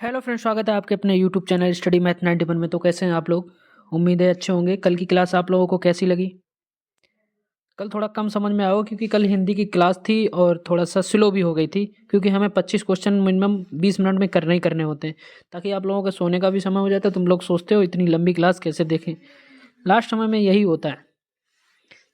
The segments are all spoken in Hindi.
हेलो फ्रेंड्स, स्वागत है आपके अपने यूट्यूब चैनल स्टडी मैथ 91 में। तो कैसे हैं आप लोग? उम्मीद है अच्छे होंगे। कल की क्लास आप लोगों को कैसी लगी? कल थोड़ा कम समझ में आया होगा क्योंकि कल हिंदी की क्लास थी और थोड़ा सा स्लो भी हो गई थी, क्योंकि हमें 25 क्वेश्चन मिनिमम 20 मिनट में करने ही करने होते हैं, ताकि आप लोगों का सोने का भी समय हो जाता है। तुम लोग सोचते हो इतनी लंबी क्लास कैसे देखें, लास्ट समय में यही होता है।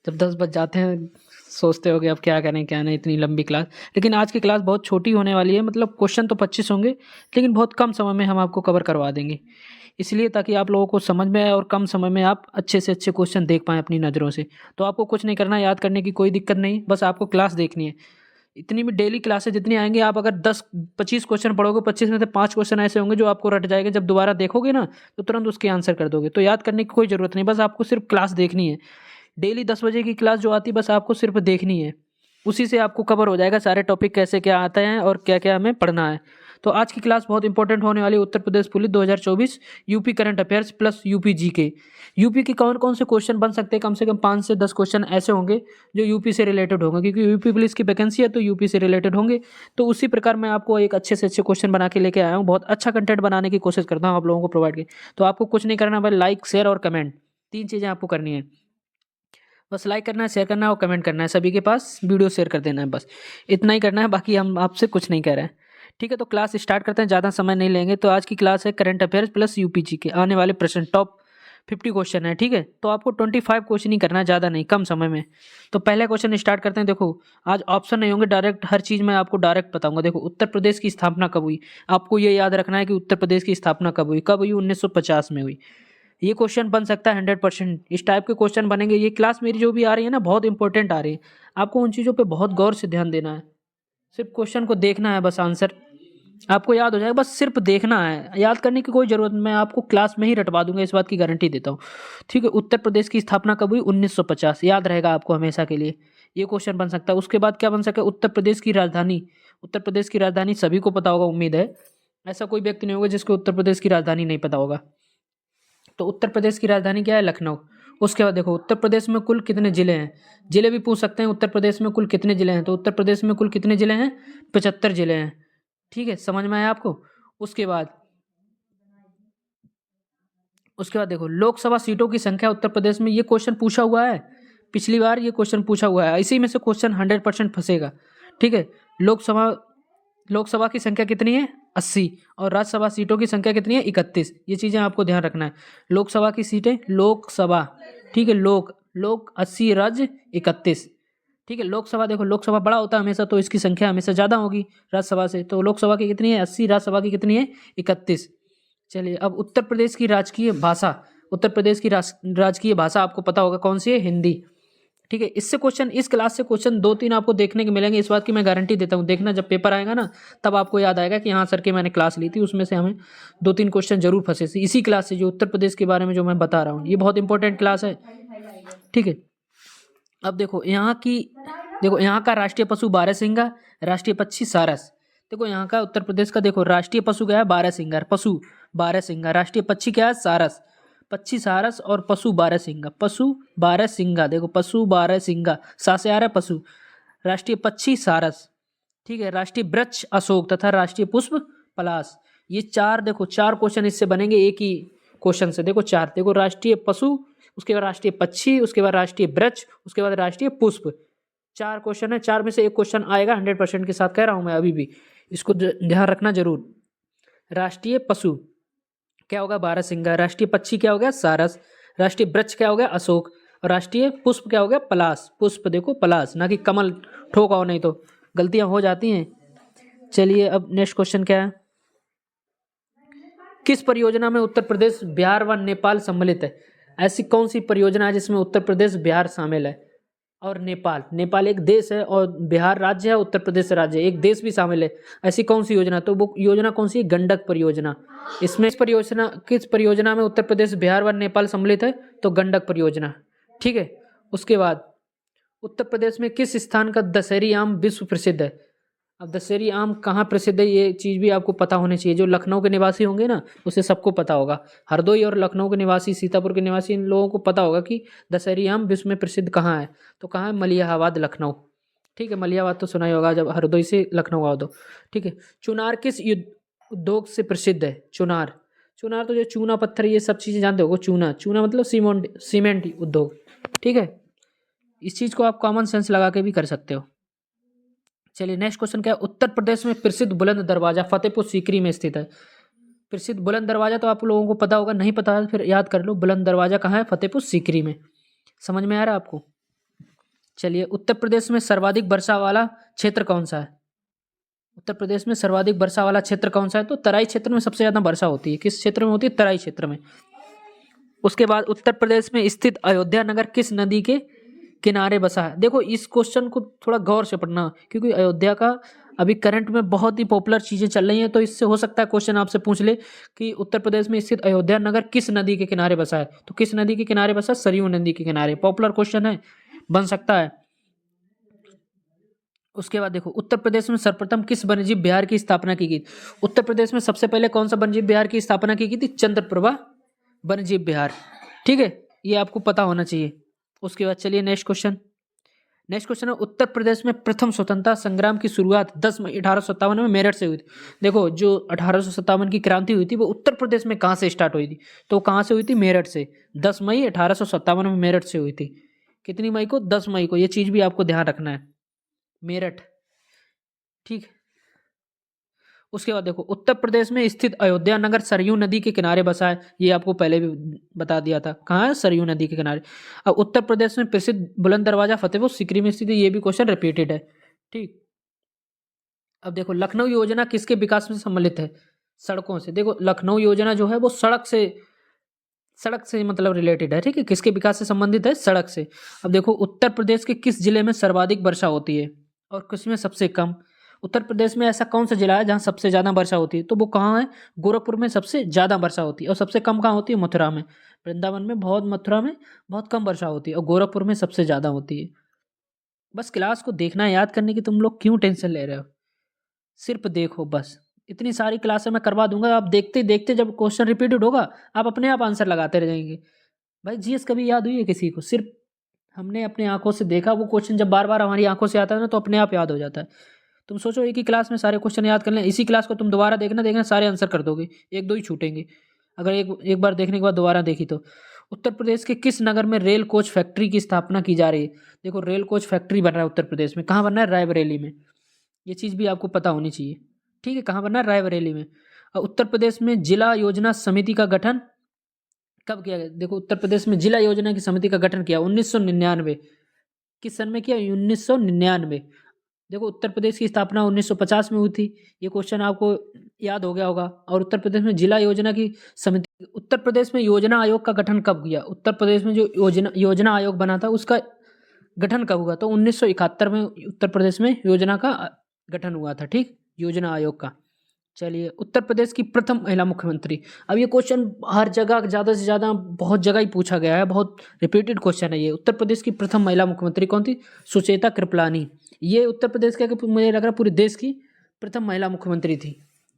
जब 10 बज जाते हैं सोचते हो कि अब क्या करें क्या नहीं, इतनी लंबी क्लास। लेकिन आज की क्लास बहुत छोटी होने वाली है, मतलब क्वेश्चन तो 25 होंगे लेकिन बहुत कम समय में हम आपको कवर करवा देंगे, इसलिए ताकि आप लोगों को समझ में आए और कम समय में आप अच्छे से अच्छे क्वेश्चन देख पाएँ अपनी नज़रों से। तो आपको कुछ नहीं करना, याद करने की कोई दिक्कत नहीं, बस आपको क्लास देखनी है। इतनी भी डेली क्लासेस जितनी आएंगी, आप अगर 10-25 क्वेश्चन पढ़ोगे, 25 में से 5 क्वेश्चन ऐसे होंगे जो आपको रट जाएंगे, जब दोबारा देखोगे ना तो तुरंत उसके आंसर कर दोगे। तो याद करने की कोई ज़रूरत नहीं, बस आपको सिर्फ क्लास देखनी है। डेली 10 बजे की क्लास जो आती है बस आपको सिर्फ देखनी है, उसी से आपको कवर हो जाएगा सारे टॉपिक कैसे क्या आते हैं और क्या क्या हमें पढ़ना है। तो आज की क्लास बहुत इंपॉर्टेंट होने वाली है। Uttar Pradesh police 2024 UP current affairs plus UP GK. UP के कौन कौन से क्वेश्चन बन सकते हैं? कम से कम 5 से 10 क्वेश्चन ऐसे होंगे जो यूपी से रिलेटेड होंगे, क्योंकि यूपी पुलिस की वैकेंसी है तो यूपी से रिलेटेड होंगे। तो उसी प्रकार मैं आपको एक अच्छे से अच्छे क्वेश्चन बना के लेके आया हूँ। बहुत अच्छा कंटेंट बनाने की कोशिश करता हूँ आप लोगों को प्रोवाइड की। तो आपको कुछ नहीं करना, भाई लाइक शेयर और कमेंट, 3 चीज़ें आपको करनी है। बस लाइक करना है, शेयर करना है और कमेंट करना है, सभी के पास वीडियो शेयर कर देना है, बस इतना ही करना है। बाकी हम आपसे कुछ नहीं कह रहे हैं। ठीक है, तो क्लास स्टार्ट करते हैं, ज़्यादा समय नहीं लेंगे। तो आज की क्लास है करंट अफेयर्स प्लस यूपीजी के आने वाले प्रश्न, टॉप 50 क्वेश्चन है। ठीक है, तो आपको 25 क्वेश्चन ही करना है, ज़्यादा नहीं, कम समय में। तो पहले क्वेश्चन स्टार्ट करते हैं। देखो, आज ऑप्शन नहीं होंगे, डायरेक्ट हर चीज़ मैं आपको डायरेक्ट बताऊंगा। देखो, उत्तर प्रदेश की स्थापना कब हुई? आपको ये याद रखना है कि उत्तर प्रदेश की स्थापना कब हुई। कब हुई? 1950 में हुई। ये क्वेश्चन बन सकता है 100%। इस टाइप के क्वेश्चन बनेंगे। ये क्लास मेरी जो भी आ रही है ना, बहुत इंपॉर्टेंट आ रही है। आपको उन चीज़ों पे बहुत गौर से ध्यान देना है। सिर्फ क्वेश्चन को देखना है, बस आंसर आपको याद हो जाएगा। बस सिर्फ देखना है, याद करने की कोई जरूरत नहीं। मैं आपको क्लास में ही रटवा दूंगा, इस बात की गारंटी देता हूँ। ठीक है, उत्तर प्रदेश की स्थापना कब हुई? 1950, याद रहेगा आपको हमेशा के लिए। ये क्वेश्चन बन सकता है। उसके बाद क्या बन सकता है? उत्तर प्रदेश की राजधानी। उत्तर प्रदेश की राजधानी सभी को पता होगा, उम्मीद है। ऐसा कोई व्यक्ति नहीं होगा जिसको उत्तर प्रदेश की राजधानी नहीं पता होगा। तो उत्तर प्रदेश की राजधानी क्या है? लखनऊ। उसके बाद देखो, उत्तर प्रदेश में कुल कितने जिले हैं? जिले भी पूछ सकते हैं, उत्तर प्रदेश में कुल कितने जिले हैं? तो उत्तर प्रदेश में कुल कितने जिले हैं? 75 जिले हैं। ठीक है, समझ में आया आपको? उसके बाद उसके बाद देखो, लोकसभा सीटों की संख्या उत्तर प्रदेश में, ये क्वेश्चन पूछा हुआ है पिछली बार, ये क्वेश्चन पूछा हुआ है, इसी में से क्वेश्चन 100% फंसेगा। ठीक है, लोकसभा लोकसभा की संख्या कितनी है? 80। और राज्यसभा सीटों की संख्या कितनी है? 31। ये चीज़ें आपको ध्यान रखना है। लोकसभा की सीटें, लोकसभा, ठीक है, लोक लोक 80, राज्य 31। ठीक है, लोकसभा देखो, लोकसभा बड़ा होता है हमेशा, तो इसकी संख्या हमेशा ज़्यादा होगी राज्यसभा से। तो लोकसभा की कितनी है? 80, राज्यसभा की कितनी है? 31। चलिए, अब उत्तर प्रदेश की राजकीय भाषा। उत्तर प्रदेश की राजकीय भाषा आपको पता होगा कौन सी है? हिंदी। ठीक है, इससे क्वेश्चन, इस क्लास से क्वेश्चन 2-3 आपको देखने को मिलेंगे, इस बात की मैं गारंटी देता हूँ। देखना, जब पेपर आएगा ना तब आपको याद आएगा कि हाँ सर की मैंने क्लास ली थी, उसमें से हमें 2-3 क्वेश्चन जरूर फंसे थे इसी क्लास से, जो उत्तर प्रदेश के बारे में जो मैं बता रहा हूँ। ये बहुत इंपॉर्टेंट क्लास है। ठीक है, अब देखो यहाँ का राष्ट्रीय पशु बारहसिंगा, राष्ट्रीय पक्षी सारस। देखो यहाँ का उत्तर प्रदेश का, देखो राष्ट्रीय पशु क्या है? बारहसिंगा। पशु बारहसिंगा। राष्ट्रीय पक्षी क्या है? सारस। पक्षी सारस और पशु बारहसिंगा। पशु बारहसिंगा, देखो पशु बारहसिंगा, सा से आ रहा है पशु। राष्ट्रीय पक्षी सारस। ठीक है, राष्ट्रीय वृक्ष अशोक तथा राष्ट्रीय पुष्प पलाश। ये चार, देखो 4 क्वेश्चन इससे बनेंगे एक ही क्वेश्चन से। देखो 4, देखो राष्ट्रीय पशु, उसके बाद राष्ट्रीय पक्षी, उसके बाद राष्ट्रीय वृक्ष, उसके बाद राष्ट्रीय पुष्प। 4 क्वेश्चन है, 4 में से एक क्वेश्चन आएगा 100% के साथ, कह रहा हूं मैं अभी भी। इसको ध्यान रखना जरूर। राष्ट्रीय पशु क्या होगा? बारहसिंगा। राष्ट्रीय पक्षी क्या हो गया? सारस। राष्ट्रीय वृक्ष क्या हो गया? अशोक। और राष्ट्रीय पुष्प क्या हो गया? पलाश। पुष्प देखो पलाश, ना कि कमल। ठोकाओ नहीं तो गलतियां हो जाती हैं। चलिए, अब नेक्स्ट क्वेश्चन क्या है? किस परियोजना में उत्तर प्रदेश, बिहार व नेपाल सम्मिलित है? ऐसी कौन सी परियोजना है जिसमें उत्तर प्रदेश, बिहार शामिल है और नेपाल? नेपाल एक देश है और बिहार राज्य है, उत्तर प्रदेश राज्य है, एक देश भी शामिल है। ऐसी कौन सी योजना? तो वो योजना कौन सी है? गंडक परियोजना। इसमें किस परियोजना में उत्तर प्रदेश, बिहार व नेपाल सम्मिलित है? तो गंडक परियोजना। ठीक है, उसके बाद उत्तर प्रदेश में किस स्थान का दशहरी आम विश्व प्रसिद्ध है? अब दशहरी आम कहाँ प्रसिद्ध है, ये चीज़ भी आपको पता होनी चाहिए। जो लखनऊ के निवासी होंगे ना, उसे सबको पता होगा। हरदोई और लखनऊ के निवासी, सीतापुर के निवासी, इन लोगों को पता होगा कि दशहरी आम विश्व में प्रसिद्ध कहाँ है। तो कहाँ है? मलियाबाद, लखनऊ। ठीक है, मलियाबाद तो सुना ही होगा जब हरदोई से लखनऊ आओ तो। ठीक है, चुनार किस युद्ध उद्योग से प्रसिद्ध है? चुनार। चुनार तो जो चूना पत्थर ये सब चीज़ें जानते हो, चूना चूना मतलब सीमेंट उद्योग। ठीक है, इस चीज़ को आप कॉमन सेंस लगा के भी कर सकते हो। चलिए नेक्स्ट क्वेश्चन क्या है, उत्तर प्रदेश में प्रसिद्ध बुलंद दरवाजा फतेहपुर सीकरी में स्थित है। प्रसिद्ध बुलंद दरवाजा तो आप लोगों को पता होगा, नहीं पता है फिर याद कर लो, बुलंद दरवाजा कहाँ है? फतेहपुर सीकरी में। समझ में आ रहा है आपको? चलिए, उत्तर प्रदेश में सर्वाधिक वर्षा वाला क्षेत्र कौन सा है? उत्तर प्रदेश में सर्वाधिक वर्षा वाला क्षेत्र कौन सा है? तो तराई क्षेत्र में सबसे ज्यादा वर्षा होती है। किस क्षेत्र में होती है? तराई क्षेत्र में। उसके बाद उत्तर प्रदेश में स्थित अयोध्या नगर किस नदी के किनारे बसा है? देखो इस क्वेश्चन को थोड़ा गौर से पढ़ना, क्योंकि अयोध्या का अभी करंट में बहुत ही पॉपुलर चीजें चल रही हैं, तो इससे हो सकता है क्वेश्चन आपसे पूछ ले कि उत्तर प्रदेश में स्थित अयोध्या नगर किस नदी के किनारे बसा है? तो किस नदी के किनारे बसा? सरयू नदी के किनारे। पॉपुलर क्वेश्चन है, बन सकता है। उसके बाद देखो, उत्तर प्रदेश में सर्वप्रथम किस वन्यजीव विहार की स्थापना की गई? उत्तर प्रदेश में सबसे पहले कौन सा वन्यजीव विहार की स्थापना की गई थी? चंद्रप्रभा वन्यजीव विहार। ठीक है, ये आपको पता होना चाहिए। उसके बाद चलिए नेक्स्ट क्वेश्चन। नेक्स्ट क्वेश्चन है, उत्तर प्रदेश में प्रथम स्वतंत्रता संग्राम की शुरुआत 10 मई 1857 में मेरठ से हुई थी। देखो जो 1857 की क्रांति हुई थी वो उत्तर प्रदेश में कहाँ से स्टार्ट हुई थी? तो कहाँ से हुई थी? मेरठ से। 10 मई 1857 में मेरठ से हुई थी। कितनी मई को? 10 मई को। ये चीज भी आपको ध्यान रखना है, मेरठ। ठीक। उसके बाद देखो, उत्तर प्रदेश में स्थित अयोध्या नगर सरयू नदी के किनारे बसा है। ये आपको पहले भी बता दिया था, कहाँ है? सरयू नदी के किनारे। अब उत्तर प्रदेश में प्रसिद्ध बुलंद दरवाजा फतेहपुर सीकरी में स्थित है। ये भी क्वेश्चन रिपीटेड है। ठीक। अब देखो, लखनऊ योजना किसके विकास में सम्मिलित है? सड़कों से। देखो लखनऊ योजना जो है वो सड़क से मतलब रिलेटेड है। ठीक है, किसके विकास से संबंधित है? सड़क से। अब देखो, उत्तर प्रदेश के किस जिले में सर्वाधिक वर्षा होती है और किसमें सबसे कम? उत्तर प्रदेश में ऐसा कौन सा जिला है जहाँ सबसे ज्यादा वर्षा होती है? तो वो कहाँ है? गोरखपुर में सबसे ज्यादा वर्षा होती है। और सबसे कम कहाँ होती है? मथुरा में। वृंदावन में बहुत, मथुरा में बहुत कम वर्षा होती है, और गोरखपुर में सबसे ज्यादा होती है। बस क्लास को देखना है, याद करने की तुम लोग क्यों टेंशन ले रहे हो? सिर्फ देखो बस। इतनी सारी क्लासें मैं करवा दूंगा, आप देखते देखते जब क्वेश्चन रिपीटेड होगा आप अपने आप आंसर लगाते रह जाएंगे। भाई जीएस कभी याद हुई है किसी को? सिर्फ हमने अपनी आंखों से देखा, वो क्वेश्चन जब बार बार हमारी आंखों से आता है ना तो अपने आप याद हो जाता है। तुम सोचो एक ही क्लास में सारे क्वेश्चन याद कर लें, इसी क्लास को तुम दोबारा देखना देखना सारे आंसर कर दोगे, एक दो ही छूटेंगे अगर एक एक बार देखने के बाद दोबारा देखी तो। उत्तर प्रदेश के किस नगर में रेल कोच फैक्ट्री की स्थापना की जा रही है? देखो रेल कोच फैक्ट्री बन रहा है उत्तर प्रदेश में। कहाँ बन रहा है? रायबरेली में। ये चीज़ भी आपको पता होनी चाहिए। ठीक है, कहाँ बन रहा है? रायबरेली में। और उत्तर प्रदेश में जिला योजना समिति का गठन कब किया गया? देखो उत्तर प्रदेश में जिला योजना की समिति का गठन किया 1999। किस सन में किया? 1999। देखो उत्तर प्रदेश की स्थापना 1950 में हुई थी। ये क्वेश्चन आपको याद हो गया होगा। और उत्तर प्रदेश में जिला योजना की समिति, उत्तर प्रदेश में योजना आयोग का गठन कब किया? उत्तर प्रदेश में जो योजना आयोग बना था उसका गठन कब हुआ? तो 1971 में उत्तर प्रदेश में योजना का गठन हुआ था। ठीक, योजना आयोग का। चलिए, उत्तर प्रदेश की प्रथम महिला मुख्यमंत्री। अब ये क्वेश्चन हर जगह ज़्यादा से ज़्यादा बहुत जगह ही पूछा गया है, बहुत रिपीटेड क्वेश्चन है ये। उत्तर प्रदेश की प्रथम महिला मुख्यमंत्री कौन थी? सुचेता कृपलानी। ये उत्तर प्रदेश का, मुझे लग रहा है पूरे देश की प्रथम महिला मुख्यमंत्री थी,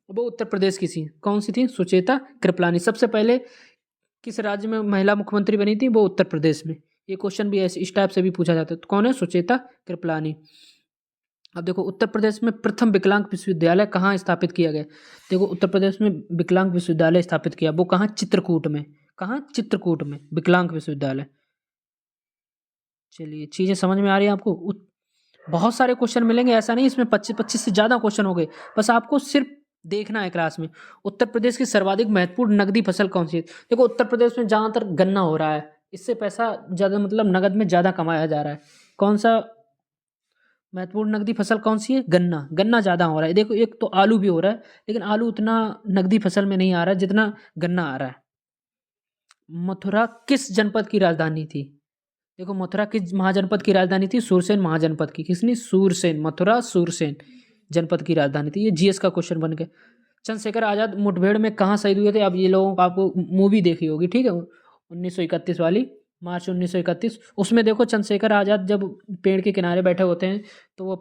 वो उत्तर प्रदेश की थी। कौन सी थी? सुचेता कृपलानी। सबसे पहले किस राज्य में महिला मुख्यमंत्री बनी थी? वो उत्तर प्रदेश में। ये क्वेश्चन भी ऐसे इस टाइप से भी पूछा जाता है। तो कौन है? सुचेता कृपलानी। अब देखो, उत्तर प्रदेश में प्रथम विकलांग विश्वविद्यालय कहाँ स्थापित किया गया? देखो उत्तर प्रदेश में विकलांग विश्वविद्यालय स्थापित किया, वो कहाँ? चित्रकूट में। कहाँ? चित्रकूट में विकलांग विश्वविद्यालय। चलिए, चीजें समझ में आ रही है आपको? बहुत सारे क्वेश्चन मिलेंगे, ऐसा नहीं इसमें 25 से ज्यादा क्वेश्चन हो गए। बस आपको सिर्फ देखना है क्लास में। उत्तर प्रदेश की सर्वाधिक महत्वपूर्ण नकदी फसल कौन सी है? देखो उत्तर प्रदेश में ज्यादातर गन्ना हो रहा है, इससे पैसा ज्यादा मतलब नगद में ज्यादा कमाया जा रहा है। कौन सा महत्वपूर्ण नकदी फसल कौन सी है? गन्ना। गन्ना ज्यादा हो रहा है। देखो एक तो आलू भी हो रहा है, लेकिन आलू उतना नकदी फसल में नहीं आ रहा है जितना गन्ना आ रहा है। मथुरा किस जनपद की राजधानी थी? देखो मथुरा किस महाजनपद की राजधानी थी? सूरसेन महाजनपद की। किसनी? सूरसेन। मथुरा सूरसेन जनपद की राजधानी थी। ये जीएस का क्वेश्चन बन गया। चंद्रशेखर आजाद मुठभेड़ में कहाँ शहीद हुए थे? अब ये लोगों को आपको मूवी देखी होगी, ठीक है, 1931 वाली, मार्च 1931। उसमें देखो चंद्रशेखर आजाद जब पेड़ के किनारे बैठे होते हैं तो वो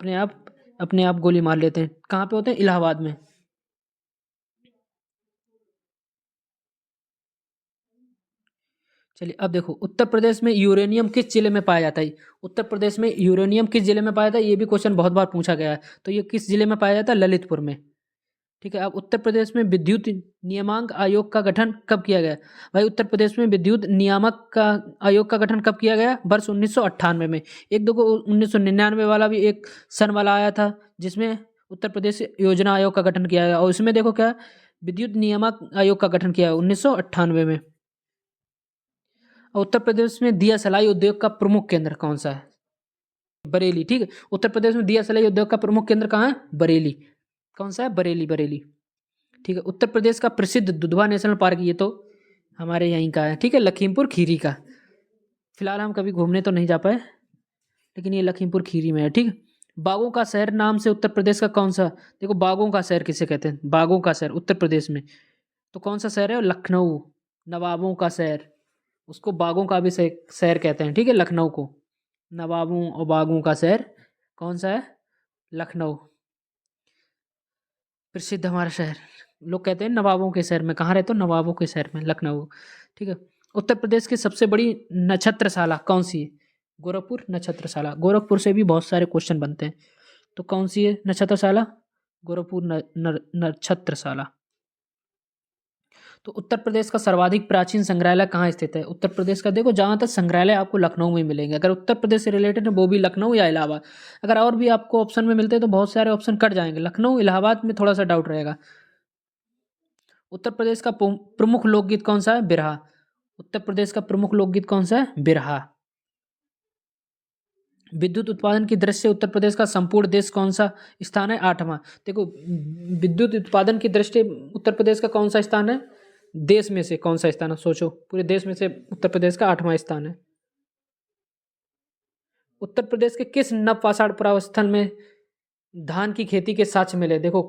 अपने आप गोली मार लेते हैं। कहाँ पे होते हैं? इलाहाबाद में। चलिए, अब देखो उत्तर प्रदेश में यूरेनियम किस जिले में पाया जाता है? उत्तर प्रदेश में यूरेनियम किस जिले में पाया जाता है? ये भी क्वेश्चन बहुत बार पूछा गया है। तो ये किस जिले में पाया जाता है? ललितपुर में। ठीक है। अब उत्तर प्रदेश में विद्युत नियामक आयोग का गठन कब किया गया? भाई उत्तर प्रदेश में विद्युत नियामक का आयोग का गठन कब किया गया? वर्ष 1998 में। एक दो को 1999 वाला भी एक सन वाला आया था जिसमें उत्तर प्रदेश योजना आयोग का गठन किया गया, और इसमें देखो क्या विद्युत नियामक आयोग का गठन किया 1998 में। और उत्तर प्रदेश में दिया सलाई उद्योग का प्रमुख केंद्र कौन सा है? बरेली। ठीक है, उत्तर प्रदेश में दिया सलाई उद्योग का प्रमुख केंद्र कहाँ है? बरेली। कौन सा है? बरेली, बरेली। ठीक है। उत्तर प्रदेश का प्रसिद्ध दुधवा नेशनल पार्क, ये तो हमारे यहीं का है। ठीक है, लखीमपुर खीरी का। फिलहाल हम कभी घूमने तो नहीं जा पाए, लेकिन ये लखीमपुर खीरी में है। ठीक है। बागों का शहर नाम से उत्तर प्रदेश का कौन सा? देखो बागों का शहर किसे कहते हैं? बागों का शहर उत्तर प्रदेश में तो कौन सा शहर है? लखनऊ। नवाबों का शहर, उसको बागों का भी शहर कहते हैं। ठीक है, लखनऊ को नवाबों और बागों का शहर कौन सा है? लखनऊ। प्रसिद्ध हमारा शहर, लोग कहते हैं नवाबों के शहर में। कहाँ रहते हो? नवाबों के शहर में, लखनऊ। ठीक है। उत्तर प्रदेश की सबसे बड़ी नक्षत्रशाला कौन सी है? गोरखपुर नक्षत्रशाला। गोरखपुर से भी बहुत सारे क्वेश्चन बनते हैं, तो कौन सी है नक्षत्रशाला? गोरखपुर नक्षत्रशाला। तो उत्तर प्रदेश का सर्वाधिक प्राचीन संग्रहालय कहाँ स्थित है? उत्तर प्रदेश का देखो जहाँ तक संग्रहालय आपको लखनऊ में मिलेंगे। अगर उत्तर प्रदेश से रिलेटेड है वो भी लखनऊ या इलाहाबाद। अगर और भी आपको ऑप्शन में मिलते हैं तो बहुत सारे ऑप्शन कट जाएंगे। लखनऊ इलाहाबाद में थोड़ा सा डाउट रहेगा। उत्तर प्रदेश का प्रमुख लोकगीत कौन सा है? बिरहा। उत्तर प्रदेश का प्रमुख लोकगीत कौन सा है? बिरहा। विद्युत उत्पादन की दृष्टि से उत्तर प्रदेश का संपूर्ण देश कौन सा स्थान है? 8वां। देखो विद्युत उत्पादन की दृष्टि उत्तर प्रदेश का कौन सा स्थान है? देश में से कौन सा स्थान है? सोचो, पूरे देश में से उत्तर प्रदेश का 8वां स्थान है। उत्तर प्रदेश के किस नवपाषाण पुरास्थल में धान की खेती के साक्ष्य मिले? देखो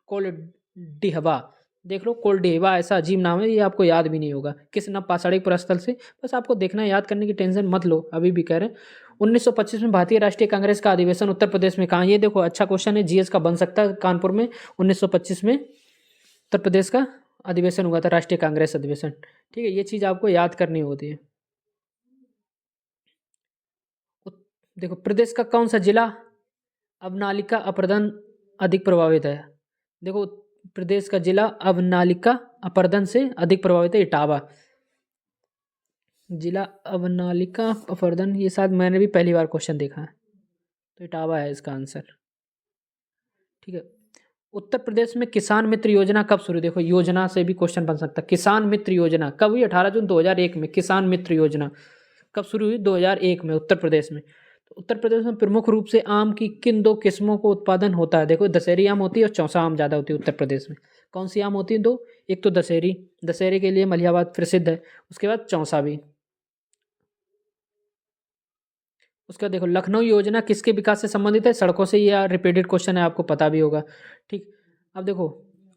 कोलडिहवा। देख लो, कोलडिहवा ऐसा अजीब नाम है, ये आपको याद भी नहीं होगा। किस नवपाषाणी पुरास्थल से? बस आपको देखना है, याद करने की टेंशन मत लो। अभी भी कह रहे हैं 1925 में भारतीय राष्ट्रीय कांग्रेस का अधिवेशन उत्तर प्रदेश में कहाँ? ये देखो अच्छा क्वेश्चन है, जीएस का बन सकता है। कानपुर में 1925 में उत्तर प्रदेश का अधिवेशन हुआ था, राष्ट्रीय कांग्रेस अधिवेशन। ठीक है, ये चीज आपको याद करनी होती है। देखो प्रदेश का कौन सा जिला अवनालिका अपरदन अधिक प्रभावित है? देखो प्रदेश का जिला अवनालिका अपरदन से अधिक प्रभावित है इटावा। जिला अवनालिका अपरदन, ये शायद मैंने भी पहली बार क्वेश्चन देखा है, तो इटावा है इसका आंसर। ठीक है। उत्तर प्रदेश में किसान मित्र योजना कब शुरू? देखो योजना से भी क्वेश्चन बन सकता है। किसान मित्र योजना कब हुई? 18 जून 2001 में। किसान मित्र योजना कब शुरू हुई? 2001 में उत्तर प्रदेश में। तो उत्तर प्रदेश में प्रमुख रूप से आम की किन दो किस्मों को उत्पादन होता है? देखो दशहरी आम होती है और चौसा आम ज़्यादा होती है उत्तर प्रदेश में। कौन सी आम होती है? दो। एक तो दशहरी, दशहरे के लिए मलिहाबाद प्रसिद्ध है, उसके बाद चौसा भी। उसका देखो लखनऊ योजना किसके विकास से संबंधित है? सड़कों से। यह रिपीटेड क्वेश्चन है, आपको पता भी होगा। ठीक। अब देखो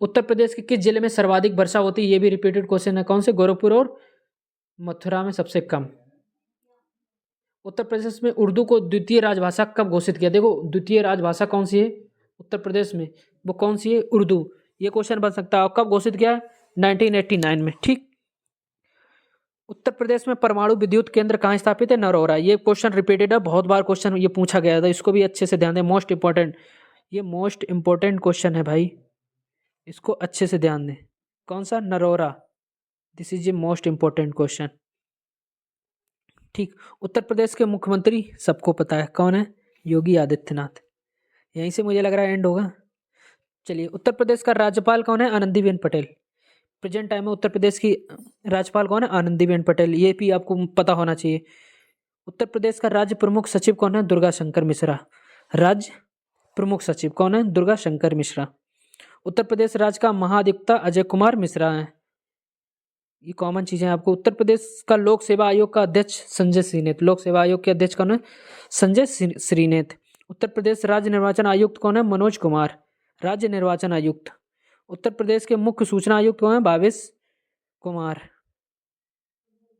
उत्तर प्रदेश के किस जिले में सर्वाधिक वर्षा होती है? ये भी रिपीटेड क्वेश्चन है। कौन से? गोरखपुर और मथुरा में सबसे कम। उत्तर प्रदेश में उर्दू को द्वितीय राजभाषा कब घोषित किया? देखो द्वितीय राजभाषा कौन सी है उत्तर प्रदेश में? वो कौन सी है? उर्दू। ये क्वेश्चन बन सकता है। कब घोषित किया? 1989 में। ठीक। उत्तर प्रदेश में परमाणु विद्युत केंद्र कहाँ स्थापित है? नरौरा। ये क्वेश्चन रिपीटेड है, बहुत बार क्वेश्चन ये पूछा गया था, इसको भी अच्छे से ध्यान दें। मोस्ट इंपॉर्टेंट, ये मोस्ट इंपॉर्टेंट क्वेश्चन है भाई, इसको अच्छे से ध्यान दें। कौन सा? Narora. This is a most important question. ठीक। उत्तर प्रदेश के मुख्यमंत्री सबको पता है, कौन है? योगी आदित्यनाथ। यहीं से मुझे लग रहा है एंड होगा। चलिए, उत्तर प्रदेश का राज्यपाल कौन है? आनंदीबेन पटेल। प्रेजेंट टाइम में उत्तर प्रदेश की राज्यपाल कौन है? आनंदीबेन पटेल। ये भी आपको पता होना चाहिए। उत्तर प्रदेश का राज्य प्रमुख सचिव कौन है? दुर्गा शंकर मिश्रा। राज्य प्रमुख सचिव कौन है? दुर्गा शंकर मिश्रा। उत्तर प्रदेश राज्य का महाधिवक्ता अजय कुमार मिश्रा है। ये कॉमन चीजें आपको। उत्तर प्रदेश का लोक सेवा आयोग का अध्यक्ष संजय श्रीनेत। लोक सेवा आयोग के अध्यक्ष कौन है? संजय श्रीनेत। उत्तर प्रदेश राज्य निर्वाचन आयुक्त कौन है? मनोज कुमार। राज्य निर्वाचन आयुक्त। उत्तर प्रदेश के मुख्य सूचना आयुक्त कौन है? भावेश कुमार।